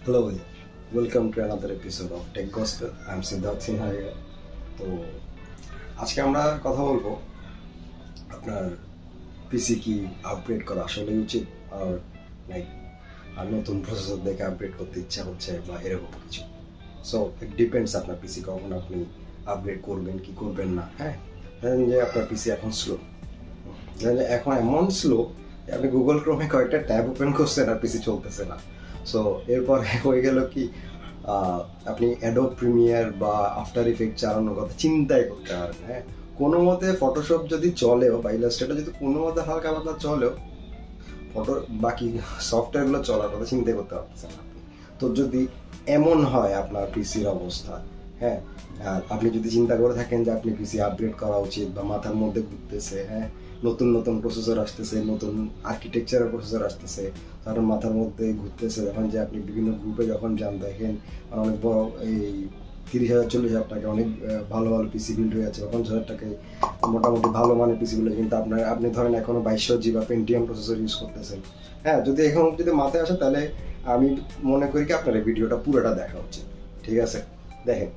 Hello, welcome to another episode of Tech Gospel. I'm Siddharth Sinha here. তো আজকে আমরা কথা বলবো আপনার পিসি কি আপগ্রেড করা আসলে উচিত আর নতুন প্রসেসর দেখে আপগ্রেড করতে ইচ্ছা হচ্ছে বা এরকম কিছু। সো ইট ডিপেন্ডস আপনার পিসি কখন আপনি আপগ্রেড করবেন কি করবেন না। ধরেন যে আপনার পিসি এখন স্লো, এখন এমন স্লো আপনি গুগল ক্রোমে কয়েকটা ট্যাব ওপেন করছেন আর পিসি চলতেছে না। সো এরপর হয়ে গেল কি আপনি অ্যাডোব প্রিমিয়ার বা আফটার ইফেক্ট চালানোর কথা চিন্তাই করতে পারেন। কোনো মতে ফটোশপ যদি চলেও বা ইলাস্ট্রেটর যদি কোনো মতে হালকা পাতলা চলেও বাকি সফটওয়্যারগুলো চলার কথা চিন্তাই করতে পারতেছেন আপনি। তো যদি এমন হয় আপনার পিসির অবস্থা, আপনি যদি চিন্তা করে থাকেন যে আপনি পিসি আপগ্রেড করা উচিত বা মাথার মধ্যে ঘুরতেছে, নতুন নতুন প্রসেসর আসতেছে, নতুন আর্কিটেকচারের প্রসেসর আসতেছে, তার মাথার মধ্যে ঘুরতেছে যখন যে আপনি বিভিন্ন গ্রুপে যখন যান দেখেন অনেক বড় এই 30,000-40,000 টাকা অনেক ভালো ভালো পিসি বিল্ড হয়ে যাচ্ছে, 50,000 টাকায় মোটামুটি ভালো মানের পিসিগুলো, কিন্তু আপনি ধরেন এখনো 2200 বা পেন্টিয়াম প্রসেসর ইউজ করতেছেন। যদি এখন যদি মাথায় আসে তাহলে আমি মনে করি কি আপনার এই ভিডিওটা পুরোটা দেখা উচিত। ঠিক আছে, দেখেন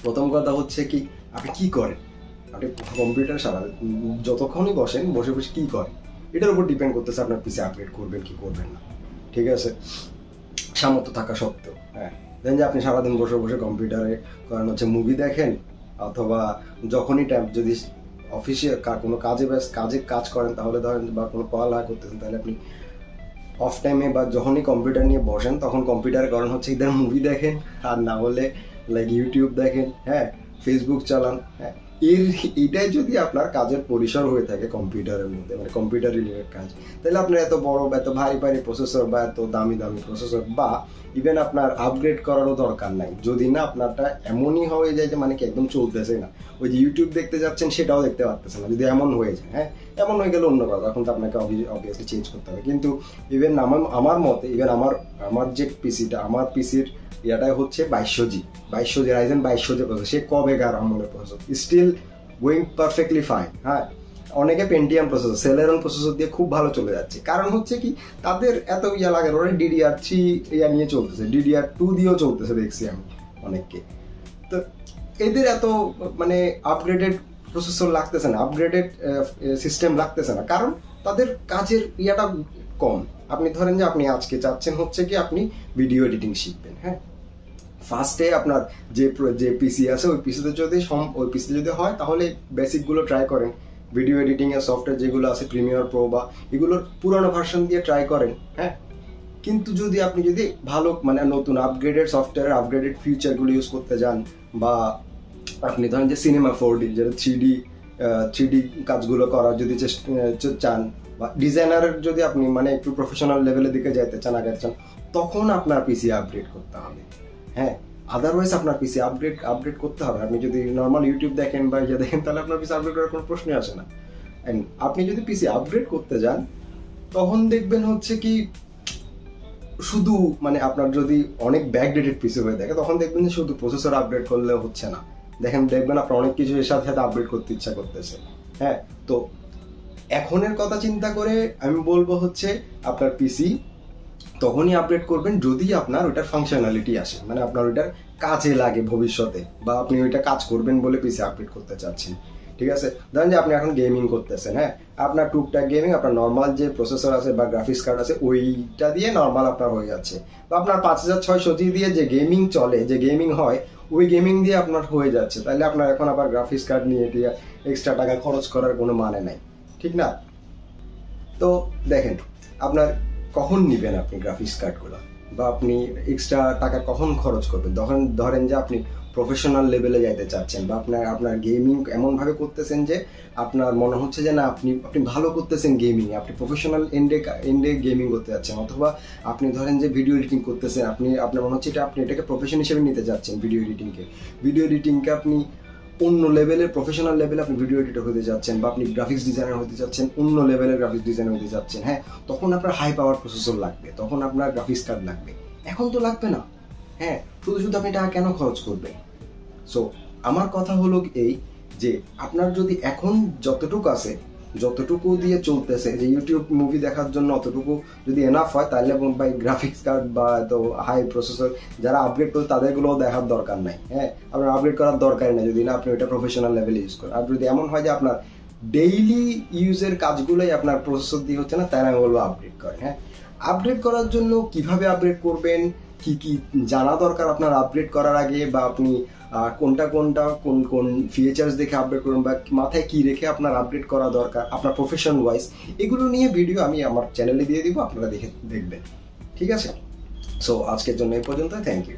প্রথম কথা হচ্ছে কি আপনি কি করেন, আপনি কম্পিউটার সারা যতক্ষণই বসে বসে কি করেন এটার উপর ডিপেন্ড করতেছে আপনার পিসি আপগ্রেড করবেন কি করবেন না। ঠিক আছে, সামর্থ্য থাকা সত্ত্বেও দেখেন যে আপনি সারাদিন বসে বসে কম্পিউটারে কারণ হচ্ছে মুভি দেখেন, অথবা যখনই টাইম যদি অফিসে কোনো কাজ করেন তাহলে ধরেন বা কোনো পড়ালেখা করতেছেন তাহলে আপনি অফ টাইমে বা যখনই কম্পিউটার নিয়ে বসেন তখন কম্পিউটারের কারণ হচ্ছে ইদার মুভি দেখেন আর না হলে ইউটিউব দেখেন, ফেসবুক চালান। এইটাই যদি আপনার কাজের পরিসর হয়ে থাকে কম্পিউটারের মধ্যে, মানে কম্পিউটার রিলেটেড কাজ, তাহলে আপনার এত বড় এত ভারী প্রসেসর বা এত দামি প্রসেসর বা ইভেন আপনার আপগ্রেড করারও দরকার নাই। যদি না আপনারটা এমনই হয়ে যায় যে মানে কি একদম চলতেছে না, ওই যে ইউটিউব দেখতে যাচ্ছেন সেটাও দেখতে পারতেছে না, যদি এমন হয়ে যায়, এমন হয়ে গেলে অন্য কথা, এখন তো আপনাকে অবভিয়াসলি চেঞ্জ করতে হবে। কিন্তু ইভেন আমার মতে ইভেন আমার যে পিসিটা, আমার পিসির এটাই হচ্ছে 2200G রাইজেন 2200G প্রসেসর, সে কবেকার আমলের processor, still going perfectly fine. অনেকে পেন্টিয়াম প্রসেসর, সেলেরন প্রসেসর দিয়ে খুব ভালো চলে যাচ্ছে, কারণ হচ্ছে কি তাদের এত লাগে, ওরা DDR3 নিয়ে চলতেছে, DDR2 দিয়েও চলতেছে দেখছি আমি অনেককে। তো এদের এত মানে আপগ্রেডেড প্রসেসর লাগতেছে না, আপগ্রেডেড সিস্টেম লাগতেছে না, কারণ তাদের কাজের কম। আপনি ধরেন যে আপনি আজকে চাচ্ছেন হচ্ছে কি আপনি ভিডিও এডিটিং শিখবেন, ফার্স্টে আপনার যে পিসি আছে ওই পিসিতে যদি হয় তাহলে বেসিকগুলো ট্রাই করেন, ভিডিও এডিটিং এর সফটওয়্যার যেগুলো আছে প্রিমিয়ার প্রো বা এগুলোর পুরানো ভার্সন দিয়ে ট্রাই করেন। কিন্তু যদি আপনি ভালো মানে নতুন আপগ্রেডেড সফটওয়্যার আপগ্রেডেড ফিচারগুলো ইউজ করতে যান, বা আপনি ধরেন যে সিনেমা 4D যেটা 3D কাজগুলো করার যদি চান, বা ডিজাইনারের যদি আপনি মানে একটু প্রফেশনাল লেভেলের দিকে যেতে চান, আগে চান, তখন আপনার পিসি আপগ্রেড করতে হবে। আদারওয়াইজ আপনার পিসি আপগ্রেড করতে হবে। আপনি যদি নর্মাল ইউটিউব দেখেন বা দেখেন তাহলে আপনার পিসি আপগ্রেড করার কোনো প্রশ্নই আসে না। এন্ড আপনি যদি পিসি আপগ্রেড করতে যান তখন দেখবেন হচ্ছে কি শুধু মানে আপনার যদি অনেক ব্যাকডেটেড পিসি হয়ে থাকে তখন দেখবেন যে শুধু প্রসেসর আপগ্রেড করলে হচ্ছে না, দেখবেন আপনার অনেক কিছু এর সাথে আপগ্রেড করতে ইচ্ছা করতেছে। তো এখনের কথা চিন্তা করে আমি বলবো হচ্ছে আপনার পিসি তখনই আপগ্রেড করবেন যদি আপনার ওইটার ফাংশনালিটি আসে, মানে আপনার ওইটার কাজে লাগে ভবিষ্যতে, বা আপনি ওইটা কাজ করবেন বলে পিসি আপগ্রেড করতে চাচ্ছেন। ঠিক আছে, ধরেন যে আপনি এখন গেমিং করতেছেন, আপনার টুকটাক গেমিং আপনার নর্মাল যে প্রসেসর আছে বা গ্রাফিক্স কার্ড আছে ওইটা দিয়ে নর্মাল আপনার হয়ে যাচ্ছে, বা আপনার 5600G দিয়ে যে গেমিং চলে, যে গেমিং হয় ওই গেমিং দিয়ে আপনার হয়ে যাচ্ছে, তাহলে আপনার এখন আবার গ্রাফিক্স কার্ড নিয়ে দিয়ে এক্সট্রা টাকা খরচ করার কোনো মানে নাই, ঠিক না? তো দেখেন আপনার কখন নিবেন আপনি গ্রাফিক্স কার্ডগুলো, বা আপনি এক্সট্রা টাকা কখন খরচ করবেন, ধরেন যে আপনি প্রফেশনাল লেভেলে যাইতে চাচ্ছেন, বা আপনার গেমিং এমনভাবে করতেছেন যে আপনার মনে হচ্ছে যে না আপনি ভালো করতেছেন গেমিং, আপনি প্রফেশনাল এন্ডে গেমিং করতে যাচ্ছেন, অথবা আপনি ধরেন যে ভিডিও এডিটিং করতেছেন, আপনার মনে হচ্ছে আপনি এটাকে প্রফেশন হিসেবে নিতে যাচ্ছেন, ভিডিও এডিটিংকে আপনি অন্য লেভেলের প্রফেশনাল লেভেলে আপনি ভিডিও এডিটর হতে যাচ্ছেন, বা আপনি গ্রাফিক্স ডিজাইনার হতে যাচ্ছেন, অন্য লেভেলের গ্রাফিক্স ডিজাইনার হতে যাচ্ছেন, তখন আপনার হাই পাওয়ার প্রসেসর লাগবে, তখন আপনার গ্রাফিক্স কার্ড লাগবে। এখন তো লাগবে না, শুধু আপনি টাকা কেন খরচ করবেন? সো আমার কথা হলো এই যে আপনার যদি এখন যতটুকু আছে যতটুকু দিয়ে চলতেছে, যে ইউটিউব মুভি দেখার জন্য অতটুকু যদি এনাফ হয়, তাহলে ভাই গ্রাফিক্স কার্ড বা তো হাই প্রসেসর যারা আপগ্রেড করে তাদেরগুলোও দেখার দরকার নাই। হ্যাঁ, আপনার আপগ্রেড করার দরকার নেই যদি না আপনি ওইটা প্রফেশনাল লেভেলে ইউজ করেন। আর যদি এমন হয় যে আপনার ডেইলি ইউজের কাজগুলোই আপনার প্রসেসর দিয়ে হচ্ছে না, তাই আমি বলবো আপগ্রেড করেন। হ্যাঁ, আপগ্রেড করার জন্য কিভাবে আপগ্রেড করবেন, কি কি জানা দরকার আপনার আপগ্রেড করার আগে, বা আপনি কোনটা কোন কোন ফিচার্স দেখে আপগ্রেড করবেন, বা মাথায় কি রেখে আপনার আপগ্রেড করা দরকার আপনার প্রফেশন ওয়াইজ, এগুলো নিয়ে ভিডিও আমি আমার চ্যানেলে দিয়ে দিব, আপনারা দেখবেন। ঠিক আছে, সো আজকের জন্য এই পর্যন্ত, থ্যাংক ইউ।